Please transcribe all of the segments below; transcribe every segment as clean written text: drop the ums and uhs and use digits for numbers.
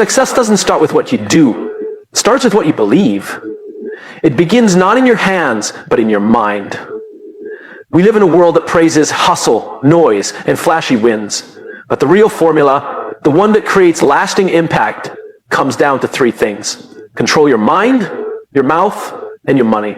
success doesn't start with what you do. It starts with what you believe. It begins not in your hands, but in your mind. We live in a world that praises hustle, noise, and flashy wins. But the real formula, the one that creates lasting impact, comes down to three things. Control your mind, your mouth, and your money.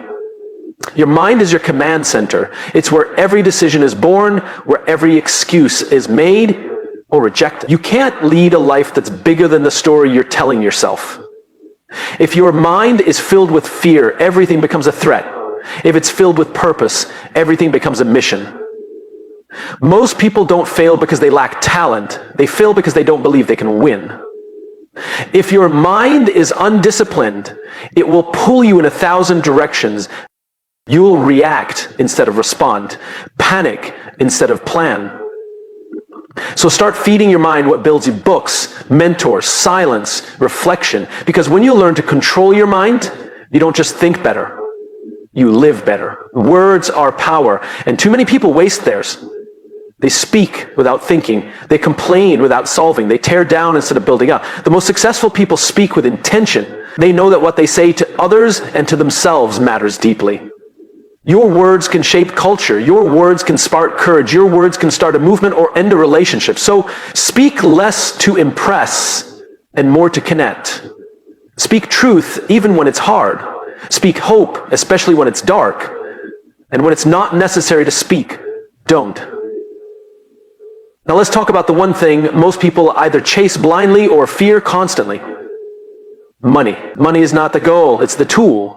Your mind is your command center. It's where every decision is born, where every excuse is made or rejected. You can't lead a life that's bigger than the story you're telling yourself. If your mind is filled with fear, everything becomes a threat. If it's filled with purpose, everything becomes a mission. Most people don't fail because they lack talent. They fail because they don't believe they can win. If your mind is undisciplined, it will pull you in 1,000 directions. You will react instead of respond, panic instead of plan. So start feeding your mind what builds you: books, mentors, silence, reflection. Because when you learn to control your mind, you don't just think better, you live better. Words are power, and too many people waste theirs. They speak without thinking. They complain without solving. They tear down instead of building up. The most successful people speak with intention. They know that what they say to others and to themselves matters deeply. Your words can shape culture. Your words can spark courage. Your words can start a movement or end a relationship. So speak less to impress and more to connect. Speak truth even when it's hard. Speak hope, especially when it's dark. And when it's not necessary to speak, don't. Now let's talk about the one thing most people either chase blindly or fear constantly. Money. Money is not the goal, it's the tool.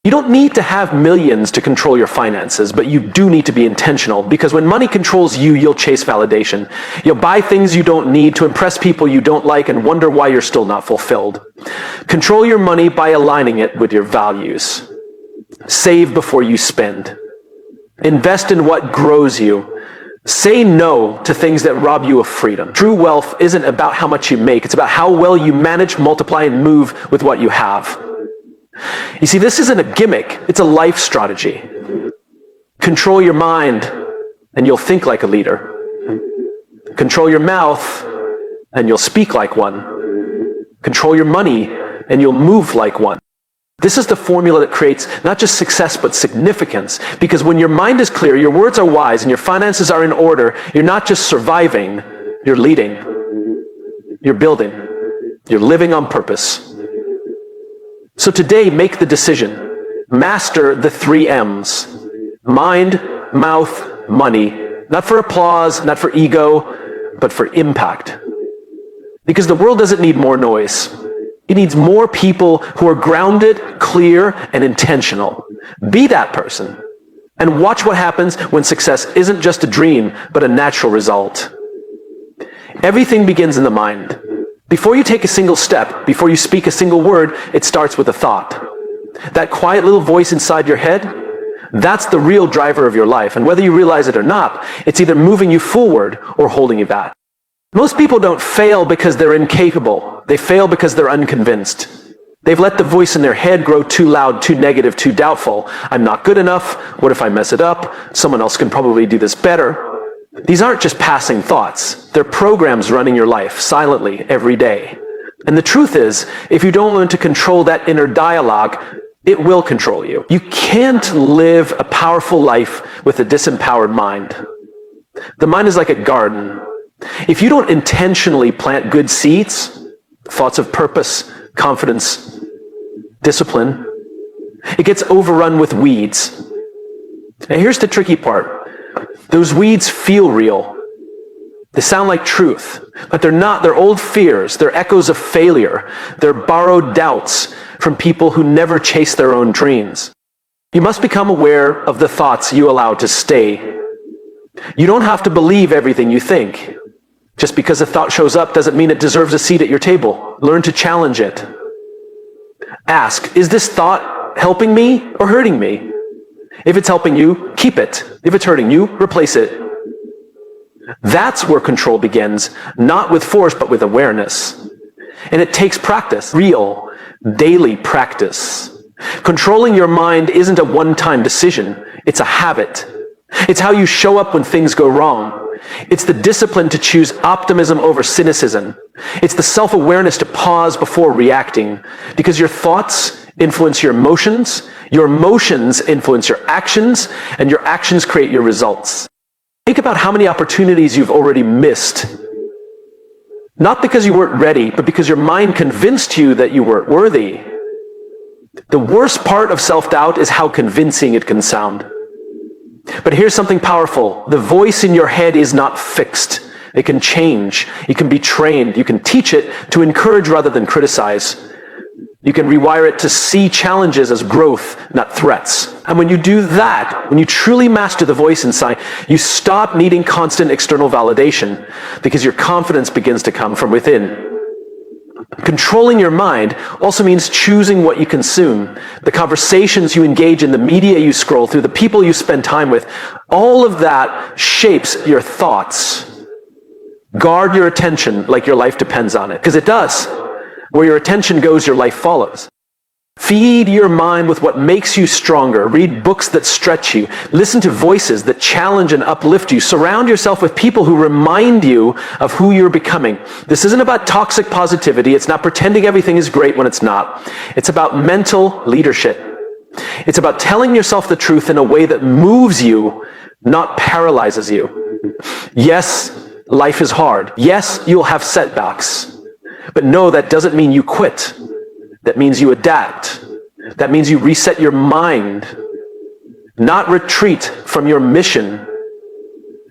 You don't need to have millions to control your finances, but you do need to be intentional, because when money controls you, you'll chase validation. You'll buy things you don't need to impress people you don't like and wonder why you're still not fulfilled. Control your money by aligning it with your values. Save before you spend. Invest in what grows you. Say no to things that rob you of freedom. True wealth isn't about how much you make. It's about how well you manage, multiply, and move with what you have. You see, this isn't a gimmick. It's a life strategy. Control your mind, and you'll think like a leader. Control your mouth, and you'll speak like one. Control your money, and you'll move like one. This is the formula that creates not just success, but significance. Because when your mind is clear, your words are wise, and your finances are in order, you're not just surviving, you're leading. You're building. You're living on purpose. So today, make the decision. Master the 3 M's. Mind, mouth, money. Not for applause, not for ego, but for impact. Because the world doesn't need more noise. It needs more people who are grounded, clear, and intentional. Be that person. And watch what happens when success isn't just a dream, but a natural result. Everything begins in the mind. Before you take a single step, before you speak a single word, it starts with a thought. That quiet little voice inside your head, that's the real driver of your life. And whether you realize it or not, it's either moving you forward or holding you back. Most people don't fail because they're incapable. They fail because they're unconvinced. They've let the voice in their head grow too loud, too negative, too doubtful. I'm not good enough. What if I mess it up? Someone else can probably do this better. These aren't just passing thoughts. They're programs running your life silently every day. And the truth is, if you don't learn to control that inner dialogue, it will control you. You can't live a powerful life with a disempowered mind. The mind is like a garden. If you don't intentionally plant good seeds, thoughts of purpose, confidence, discipline, it gets overrun with weeds. And here's the tricky part. Those weeds feel real. They sound like truth, but they're not. They're old fears. They're echoes of failure. They're borrowed doubts from people who never chase their own dreams. You must become aware of the thoughts you allow to stay. You don't have to believe everything you think. Just because a thought shows up doesn't mean it deserves a seat at your table. Learn to challenge it. Ask, is this thought helping me or hurting me? If it's helping you, keep it. If it's hurting you, replace it. That's where control begins, not with force, but with awareness. And it takes practice, real, daily practice. Controlling your mind isn't a one-time decision. It's a habit. It's how you show up when things go wrong. It's the discipline to choose optimism over cynicism. It's the self-awareness to pause before reacting, because your thoughts influence your emotions influence your actions, and your actions create your results. Think about how many opportunities you've already missed. Not because you weren't ready, but because your mind convinced you that you weren't worthy. The worst part of self-doubt is how convincing it can sound. But here's something powerful. The voice in your head is not fixed. It can change. It can be trained. You can teach it to encourage rather than criticize. You can rewire it to see challenges as growth, not threats. And when you do that, when you truly master the voice inside, you stop needing constant external validation because your confidence begins to come from within. Controlling your mind also means choosing what you consume, the conversations you engage in, the media you scroll through, the people you spend time with. All of that shapes your thoughts. Guard your attention like your life depends on it, because it does. Where your attention goes, your life follows. Feed your mind with what makes you stronger. Read books that stretch you. Listen to voices that challenge and uplift you. Surround yourself with people who remind you of who you're becoming. This isn't about toxic positivity. It's not pretending everything is great when it's not. It's about mental leadership. It's about telling yourself the truth in a way that moves you, not paralyzes you. Yes, life is hard. Yes, you'll have setbacks. But no, that doesn't mean you quit. That means you adapt. That means you reset your mind, not retreat from your mission.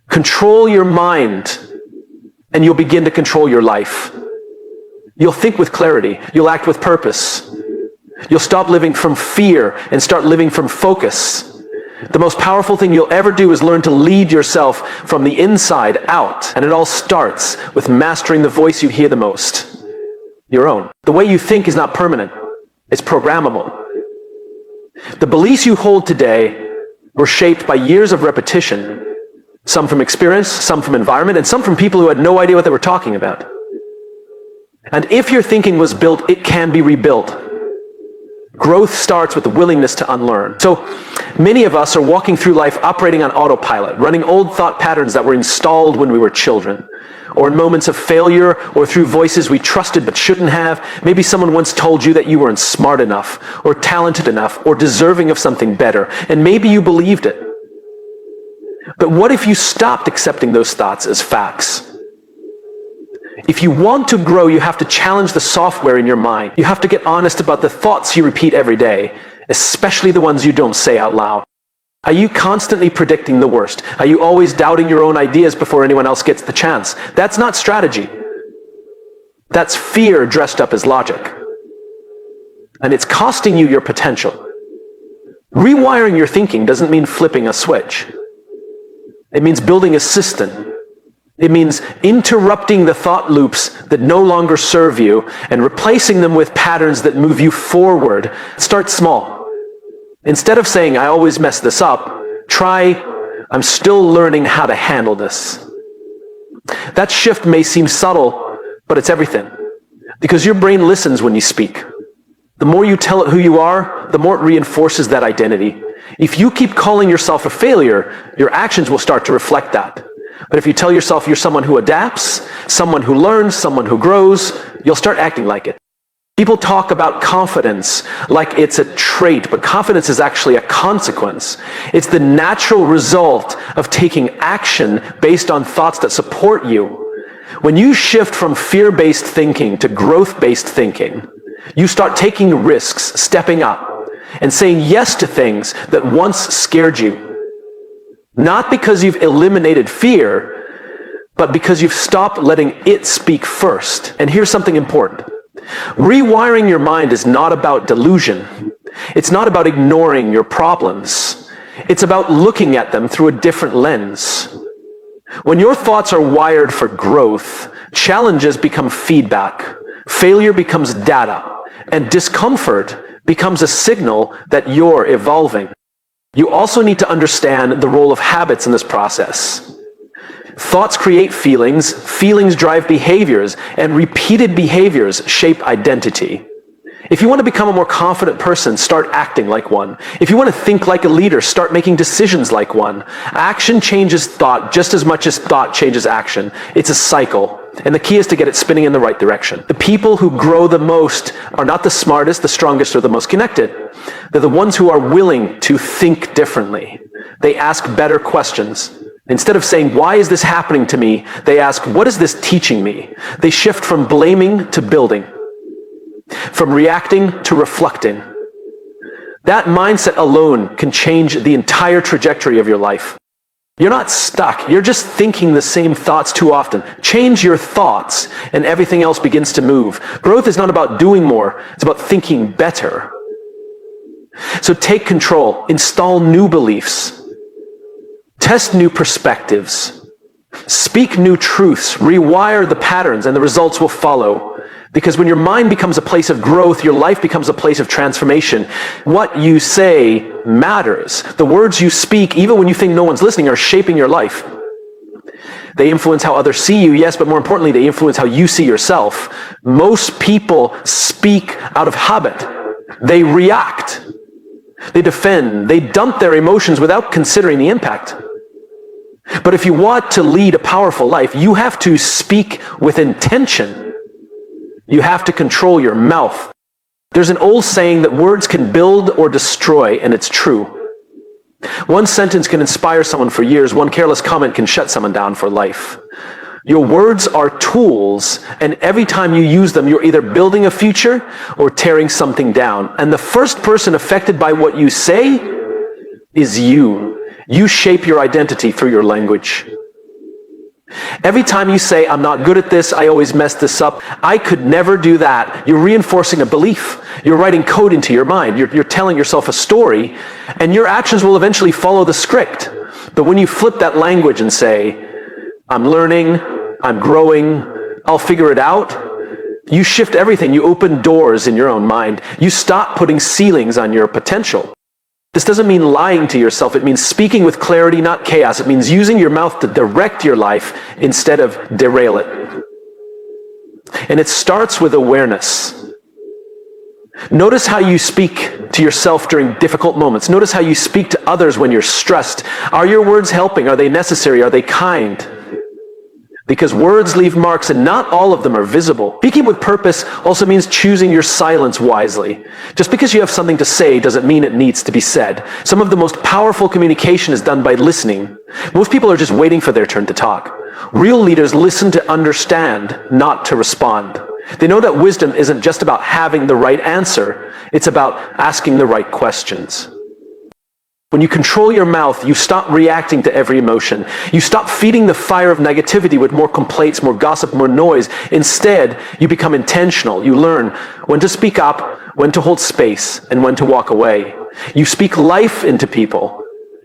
Control your mind, and you'll begin to control your life. You'll think with clarity. You'll act with purpose. You'll stop living from fear and start living from focus. The most powerful thing you'll ever do is learn to lead yourself from the inside out. And it all starts with mastering the voice you hear the most. Your own. The way you think is not permanent. It's programmable. The beliefs you hold today were shaped by years of repetition, some from experience, some from environment, and some from people who had no idea what they were talking about. And if your thinking was built, it can be rebuilt. Growth starts with the willingness to unlearn. So many of us are walking through life operating on autopilot, running old thought patterns that were installed when we were children, or in moments of failure, or through voices we trusted but shouldn't have. Maybe someone once told you that you weren't smart enough, or talented enough, or deserving of something better, and maybe you believed it. But what if you stopped accepting those thoughts as facts? If you want to grow, you have to challenge the software in your mind. You have to get honest about the thoughts you repeat every day, especially the ones you don't say out loud. Are you constantly predicting the worst? Are you always doubting your own ideas before anyone else gets the chance? That's not strategy. That's fear dressed up as logic. And it's costing you your potential. Rewiring your thinking doesn't mean flipping a switch. It means building a system. It means interrupting the thought loops that no longer serve you and replacing them with patterns that move you forward. Start small. Instead of saying, I always mess this up, try, I'm still learning how to handle this. That shift may seem subtle, but it's everything. Because your brain listens when you speak. The more you tell it who you are, the more it reinforces that identity. If you keep calling yourself a failure, your actions will start to reflect that. But if you tell yourself you're someone who adapts, someone who learns, someone who grows, you'll start acting like it. People talk about confidence like it's a trait, but confidence is actually a consequence. It's the natural result of taking action based on thoughts that support you. When you shift from fear-based thinking to growth-based thinking, you start taking risks, stepping up, and saying yes to things that once scared you. Not because you've eliminated fear, but because you've stopped letting it speak first. And here's something important. Rewiring your mind is not about delusion. It's not about ignoring your problems. It's about looking at them through a different lens. When your thoughts are wired for growth, challenges become feedback, failure becomes data, and discomfort becomes a signal that you're evolving. You also need to understand the role of habits in this process. Thoughts create feelings, feelings drive behaviors, and repeated behaviors shape identity. If you want to become a more confident person, start acting like one. If you want to think like a leader, start making decisions like one. Action changes thought just as much as thought changes action. It's a cycle. And the key is to get it spinning in the right direction. The people who grow the most are not the smartest, the strongest, or the most connected. They're the ones who are willing to think differently. They ask better questions. Instead of saying, why is this happening to me? They ask, what is this teaching me? They shift from blaming to building. From reacting to reflecting. That mindset alone can change the entire trajectory of your life. You're not stuck. You're just thinking the same thoughts too often. Change your thoughts and everything else begins to move. Growth is not about doing more. It's about thinking better. So take control. Install new beliefs. Test new perspectives. Speak new truths. Rewire the patterns and the results will follow. Because when your mind becomes a place of growth, your life becomes a place of transformation. What you say matters. The words you speak, even when you think no one's listening, are shaping your life. They influence how others see you, yes, but more importantly, they influence how you see yourself. Most people speak out of habit. They react. They defend. They dump their emotions without considering the impact. But if you want to lead a powerful life, you have to speak with intention. You have to control your mouth. There's an old saying that words can build or destroy, and it's true. One sentence can inspire someone for years. One careless comment can shut someone down for life. Your words are tools, and every time you use them, you're either building a future or tearing something down. And the first person affected by what you say is you. You shape your identity through your language. Every time you say, I'm not good at this, I always mess this up, I could never do that, you're reinforcing a belief. You're writing code into your mind. You're telling yourself a story, and your actions will eventually follow the script. But when you flip that language and say, I'm learning, I'm growing, I'll figure it out, you shift everything. You open doors in your own mind. You stop putting ceilings on your potential. This doesn't mean lying to yourself. It means speaking with clarity, not chaos. It means using your mouth to direct your life instead of derail it. And it starts with awareness. Notice how you speak to yourself during difficult moments. Notice how you speak to others when you're stressed. Are your words helping? Are they necessary? Are they kind? Because words leave marks and not all of them are visible. Speaking with purpose also means choosing your silence wisely. Just because you have something to say doesn't mean it needs to be said. Some of the most powerful communication is done by listening. Most people are just waiting for their turn to talk. Real leaders listen to understand, not to respond. They know that wisdom isn't just about having the right answer. It's about asking the right questions. When you control your mouth, you stop reacting to every emotion. You stop feeding the fire of negativity with more complaints, more gossip, more noise. Instead, you become intentional. You learn when to speak up, when to hold space, and when to walk away. You speak life into people.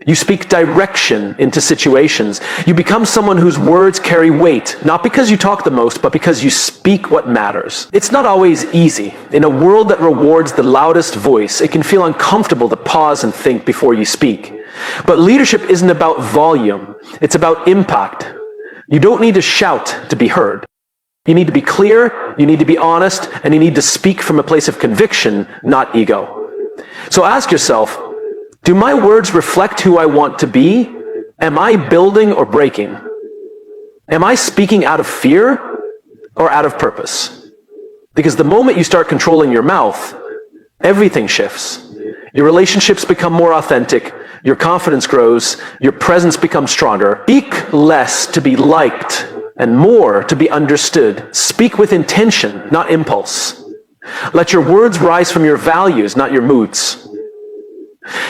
You speak direction into situations. You become someone whose words carry weight, not because you talk the most, but because you speak what matters. It's not always easy. In a world that rewards the loudest voice, it can feel uncomfortable to pause and think before you speak. But leadership isn't about volume. It's about impact. You don't need to shout to be heard. You need to be clear, you need to be honest, and you need to speak from a place of conviction, not ego. So ask yourself, do my words reflect who I want to be? Am I building or breaking? Am I speaking out of fear or out of purpose? Because the moment you start controlling your mouth, everything shifts. Your relationships become more authentic, your confidence grows, your presence becomes stronger. Speak less to be liked and more to be understood. Speak with intention, not impulse. Let your words rise from your values, not your moods.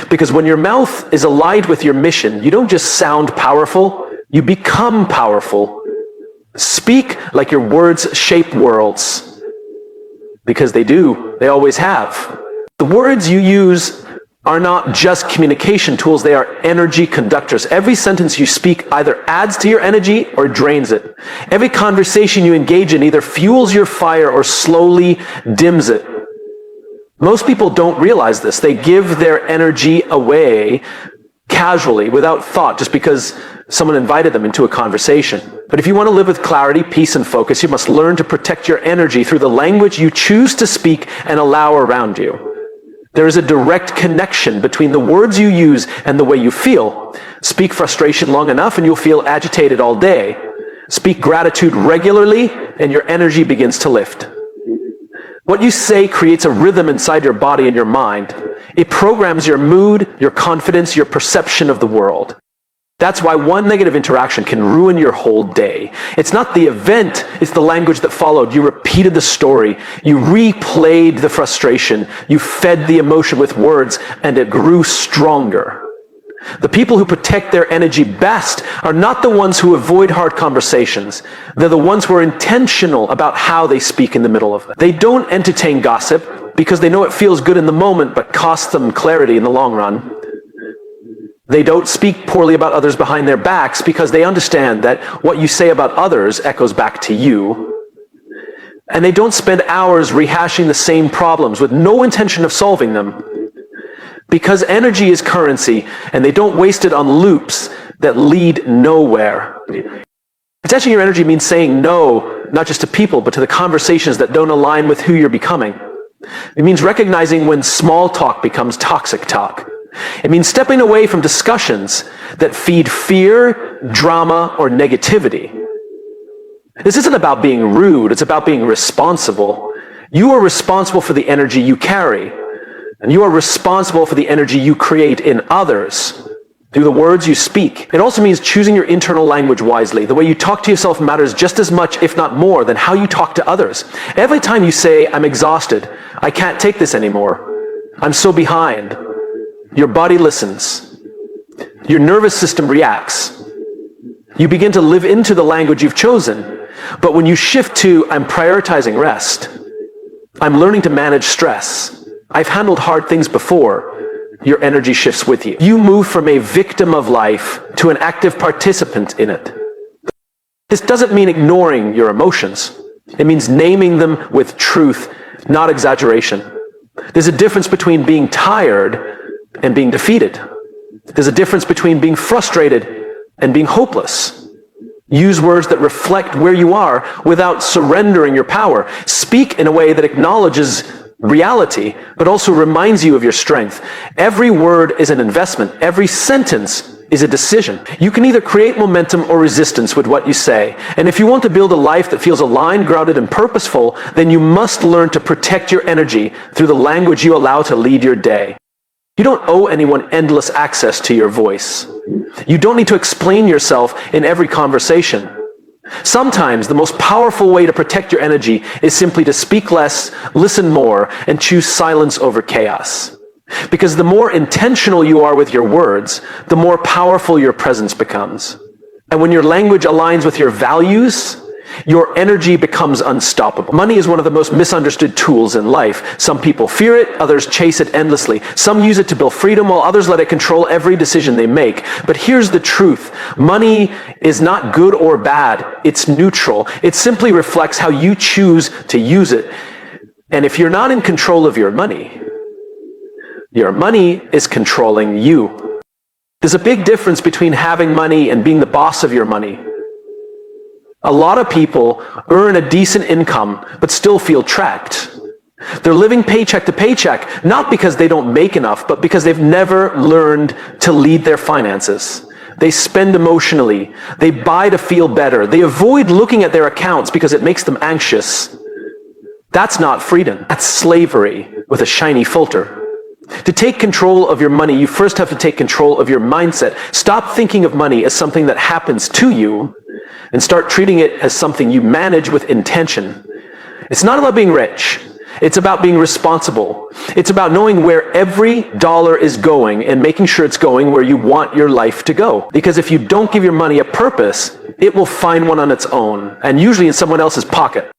Because when your mouth is aligned with your mission, you don't just sound powerful, you become powerful. Speak like your words shape worlds. Because they do. They always have. The words you use are not just communication tools, they are energy conductors. Every sentence you speak either adds to your energy or drains it. Every conversation you engage in either fuels your fire or slowly dims it. Most people don't realize this. They give their energy away casually, without thought, just because Someone invited them into a conversation. But if you want to live with clarity, peace, and focus, you must learn to protect your energy through the language you choose to speak and allow around you. There is a direct connection between the words you use and the way you feel. Speak frustration long enough and you'll feel agitated all day. Speak gratitude regularly and your energy begins to lift. What you say creates a rhythm inside your body and your mind. It programs your mood, your confidence, your perception of the world. That's why one negative interaction can ruin your whole day. It's not the event, it's the language that followed. You repeated the story. You replayed the frustration. You fed the emotion with words, and it grew stronger. The people who protect their energy best are not the ones who avoid hard conversations. They're the ones who are intentional about how they speak in the middle of them. They don't entertain gossip because they know it feels good in the moment but costs them clarity in the long run. They don't speak poorly about others behind their backs because they understand that what you say about others echoes back to you. And they don't spend hours rehashing the same problems with no intention of solving them. Because energy is currency, and they don't waste it on loops that lead nowhere. Protecting your energy means saying no, not just to people, but to the conversations that don't align with who you're becoming. It means recognizing when small talk becomes toxic talk. It means stepping away from discussions that feed fear, drama, or negativity. This isn't about being rude, it's about being responsible. You are responsible for the energy you carry, and you are responsible for the energy you create in others through the words you speak. It also means choosing your internal language wisely. The way you talk to yourself matters just as much, if not more, than how you talk to others. Every time you say, "I'm exhausted, I can't take this anymore, I'm so behind," your body listens. Your nervous system reacts. You begin to live into the language you've chosen. But when you shift to, "I'm prioritizing rest, I'm learning to manage stress, I've handled hard things before," your energy shifts with you. You move from a victim of life to an active participant in it. This doesn't mean ignoring your emotions. It means naming them with truth, not exaggeration. There's a difference between being tired and being defeated. There's a difference between being frustrated and being hopeless. Use words that reflect where you are without surrendering your power. Speak in a way that acknowledges reality, but also reminds you of your strength. Every word is an investment. Every sentence is a decision. You can either create momentum or resistance with what you say. And if you want to build a life that feels aligned, grounded, and purposeful, then you must learn to protect your energy through the language you allow to lead your day. You don't owe anyone endless access to your voice. You don't need to explain yourself in every conversation. Sometimes the most powerful way to protect your energy is simply to speak less, listen more, and choose silence over chaos. Because the more intentional you are with your words, the more powerful your presence becomes. And when your language aligns with your values, your energy becomes unstoppable. Money is one of the most misunderstood tools in life. Some people fear it, others chase it endlessly. Some use it to build freedom, while others let it control every decision they make. But here's the truth. Money is not good or bad. It's neutral. It simply reflects how you choose to use it. And if you're not in control of your money is controlling you. There's a big difference between having money and being the boss of your money. A lot of people earn a decent income, but still feel trapped. They're living paycheck to paycheck, not because they don't make enough, but because they've never learned to lead their finances. They spend emotionally. They buy to feel better. They avoid looking at their accounts because it makes them anxious. That's not freedom. That's slavery with a shiny filter. To take control of your money, you first have to take control of your mindset. Stop thinking of money as something that happens to you, and start treating it as something you manage with intention. It's not about being rich. It's about being responsible. It's about knowing where every dollar is going and making sure it's going where you want your life to go. Because if you don't give your money a purpose, it will find one on its own, and usually in someone else's pocket.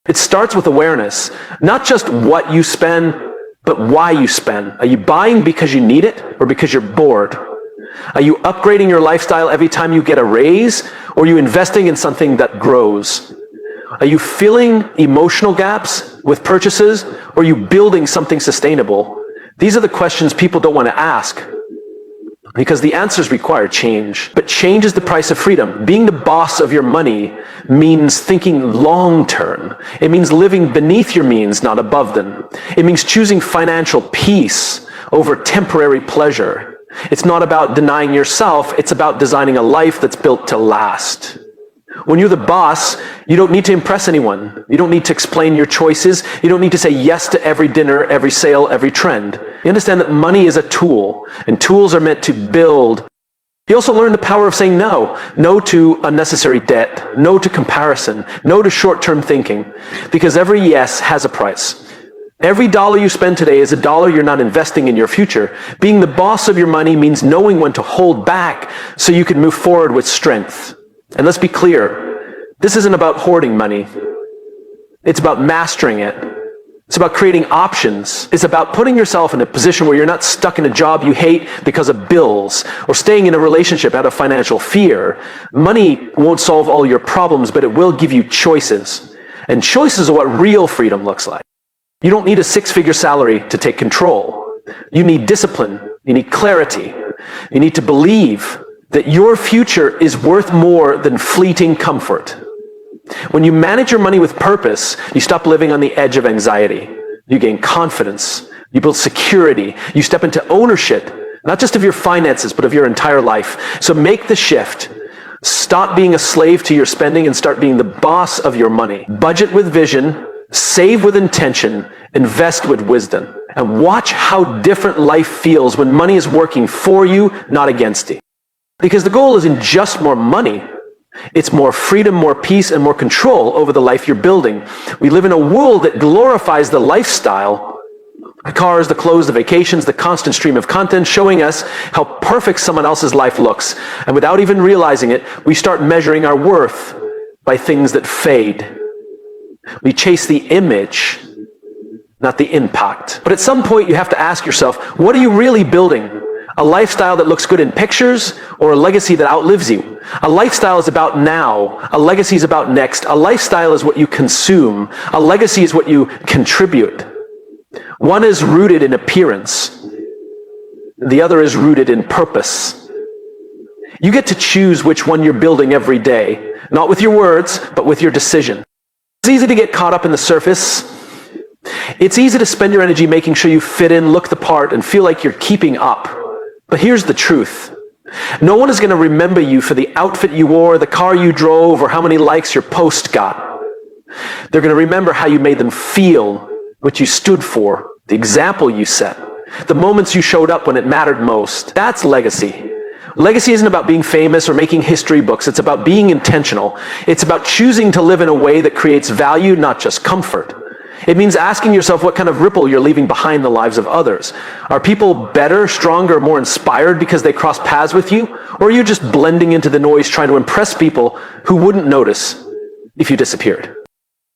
It starts with awareness, not just what you spend, but why you spend. Are you buying because you need it or because you're bored? Are you upgrading your lifestyle every time you get a raise, or are you investing in something that grows? Are you filling emotional gaps with purchases, or are you building something sustainable? These are the questions people don't want to ask. Because the answers require change. But change is the price of freedom. Being the boss of your money means thinking long term. It means living beneath your means, not above them. It means choosing financial peace over temporary pleasure. It's not about denying yourself, it's about designing a life that's built to last. When you're the boss, you don't need to impress anyone. You don't need to explain your choices. You don't need to say yes to every dinner, every sale, every trend. You understand that money is a tool, and tools are meant to build. You also learn the power of saying no. No to unnecessary debt. No to comparison. No to short-term thinking. Because every yes has a price. Every dollar you spend today is a dollar you're not investing in your future. Being the boss of your money means knowing when to hold back so you can move forward with strength. And let's be clear, this isn't about hoarding money. It's about mastering it. It's about creating options. It's about putting yourself in a position where you're not stuck in a job you hate because of bills, or staying in a relationship out of financial fear. Money won't solve all your problems, but it will give you choices. And choices are what real freedom looks like. You don't need a six-figure salary to take control. You need discipline. You need clarity. You need to believe that your future is worth more than fleeting comfort. When you manage your money with purpose, you stop living on the edge of anxiety. You gain confidence. You build security. You step into ownership, not just of your finances, but of your entire life. So make the shift. Stop being a slave to your spending and start being the boss of your money. Budget with vision, save with intention, invest with wisdom. And watch how different life feels when money is working for you, not against you. Because the goal isn't just more money. It's more freedom, more peace, and more control over the life you're building. We live in a world that glorifies the lifestyle, the cars, the clothes, the vacations, the constant stream of content, showing us how perfect someone else's life looks. And without even realizing it, we start measuring our worth by things that fade. We chase the image, not the impact. But at some point, you have to ask yourself, what are you really building? A lifestyle that looks good in pictures, or a legacy that outlives you? A lifestyle is about now. A legacy is about next. A lifestyle is what you consume. A legacy is what you contribute. One is rooted in appearance. The other is rooted in purpose. You get to choose which one you're building every day, not with your words, but with your decision. It's easy to get caught up in the surface. It's easy to spend your energy making sure you fit in, look the part, and feel like you're keeping up. But here's the truth. No one is going to remember you for the outfit you wore, the car you drove, or how many likes your post got. They're going to remember how you made them feel, what you stood for, the example you set, the moments you showed up when it mattered most. That's legacy. Legacy isn't about being famous or making history books. It's about being intentional. It's about choosing to live in a way that creates value, not just comfort. It means asking yourself what kind of ripple you're leaving behind the lives of others. Are people better, stronger, more inspired because they cross paths with you? Or are you just blending into the noise trying to impress people who wouldn't notice if you disappeared?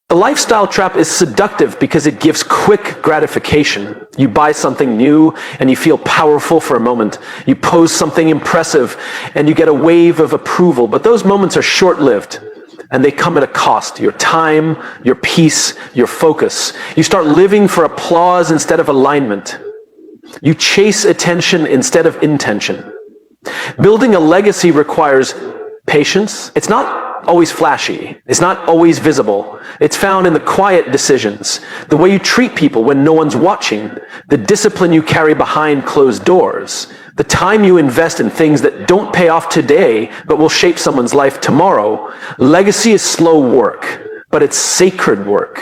The lifestyle trap is seductive because it gives quick gratification. You buy something new and you feel powerful for a moment. You post something impressive and you get a wave of approval. But those moments are short-lived. And they come at a cost. Your time, your peace, your focus. You start living for applause instead of alignment. You chase attention instead of intention. Building a legacy requires patience. It's not always flashy. It's not always visible. It's found in the quiet decisions, the way you treat people when no one's watching, the discipline you carry behind closed doors, the time you invest in things that don't pay off today but will shape someone's life tomorrow. Legacy is slow work, but it's sacred work.